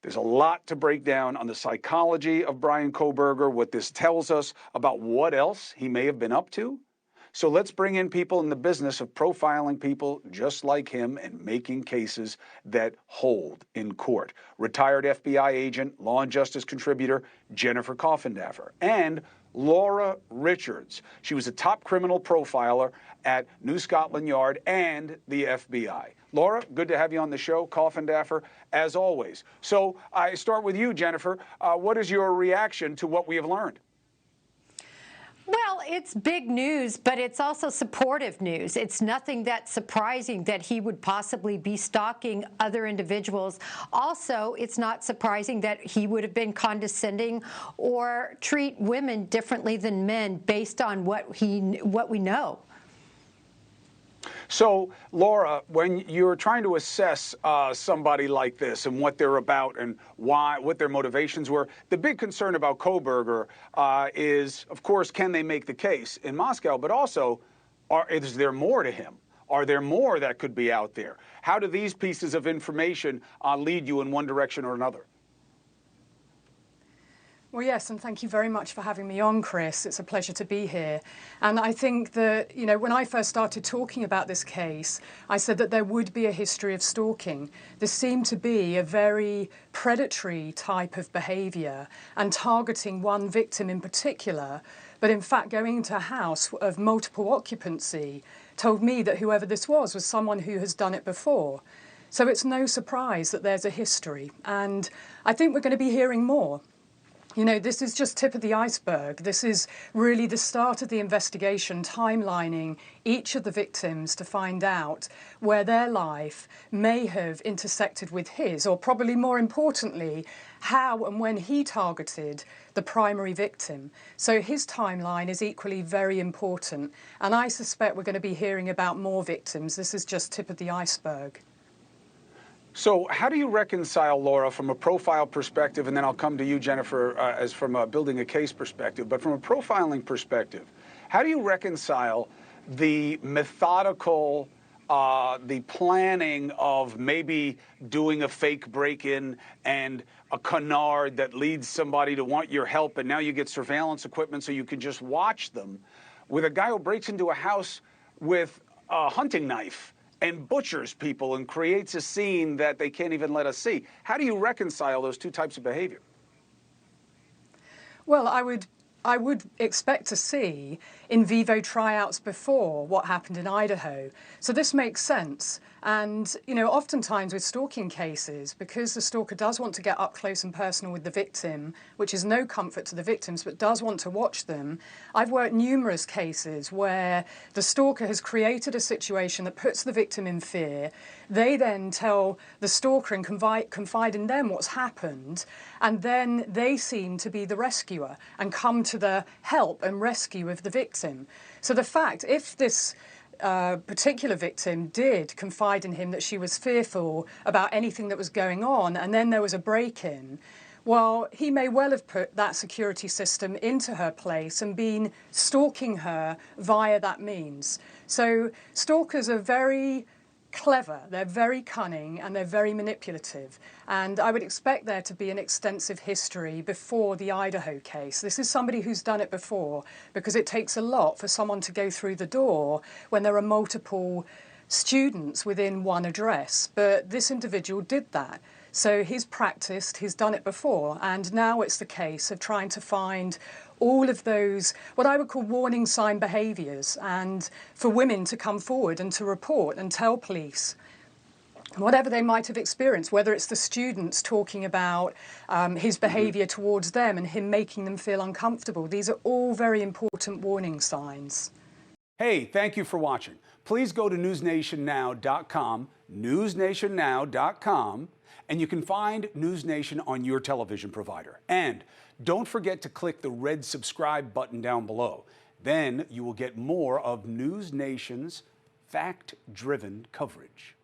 There's a lot to break down on the psychology of Bryan Kohberger, what this tells us about what else he may have been up to. So let's bring in people in the business of profiling people just like him and making cases that hold in court. Retired FBI agent, Law and Justice contributor Jennifer Coffindaffer, and Laura Richards. She was a top criminal profiler at New Scotland Yard and the FBI. Laura, good to have you on the show. Coffindaffer, as always. So I start with you, Jennifer. What is your reaction to what we have learned? Well, it's big news, but it's also supportive news. It's nothing that's surprising that he would possibly be stalking other individuals. Also, it's not surprising that he would have been condescending or treat women differently than men based on what we know. So, Laura, when you're trying to assess somebody like this and what they're about and what their motivations were, the big concern about Kohberger is, of course, can they make the case in Moscow, but also, is there more to him? Are there more that could be out there? How do these pieces of information lead you in one direction or another? Well, yes, and thank you very much for having me on, Chris. It's a pleasure to be here. And I think that, when I first started talking about this case, I said that there would be a history of stalking. This seemed to be a very predatory type of behaviour and targeting one victim in particular, but in fact going into a house of multiple occupancy told me that whoever this was someone who has done it before. So it's no surprise that there's a history, and I think we're going to be hearing more. This is just tip of the iceberg. This is really the start of the investigation, timelining each of the victims to find out where their life may have intersected with his, or probably more importantly, how and when he targeted the primary victim. So his timeline is equally very important, and I suspect we're going to be hearing about more victims. This is just tip of the iceberg. So how do you reconcile, Laura, from a profile perspective, and then I'll come to you, Jennifer, as from a building a case perspective, but from a profiling perspective, how do you reconcile the methodical, the planning of maybe doing a fake break-in and a canard that leads somebody to want your help, and now you get surveillance equipment so you can just watch them, with a guy who breaks into a house with a hunting knife and butchers people and creates a scene that they can't even let us see? How do you reconcile those two types of behavior? Well, I would expect to see in vivo tryouts before what happened in Idaho. So this makes sense. And, oftentimes with stalking cases, because the stalker does want to get up close and personal with the victim, which is no comfort to the victims, but does want to watch them, I've worked numerous cases where the stalker has created a situation that puts the victim in fear. They then tell the stalker and confide in them what's happened, and then they seem to be the rescuer and come to the help and rescue of the victim. So the fact, if this particular victim did confide in him that she was fearful about anything that was going on, and then there was a break-in, well, he may well have put that security system into her place and been stalking her via that means. So stalkers are very clever, they're very cunning, and they're very manipulative. And I would expect there to be an extensive history before the Idaho case. This is somebody who's done it before, because it takes a lot for someone to go through the door when there are multiple students within one address. But this individual did that. So he's practiced, he's done it before, and now it's the case of trying to find all of those, what I would call warning sign behaviours, and for women to come forward and to report and tell police whatever they might have experienced, whether it's the students talking about his behaviour towards them and him making them feel uncomfortable. These are all very important warning signs. Hey, thank you for watching. Please go to newsnationnow.com, newsnationnow.com, and you can find NewsNation on your television provider. And don't forget to click the red subscribe button down below. Then you will get more of NewsNation's fact-driven coverage.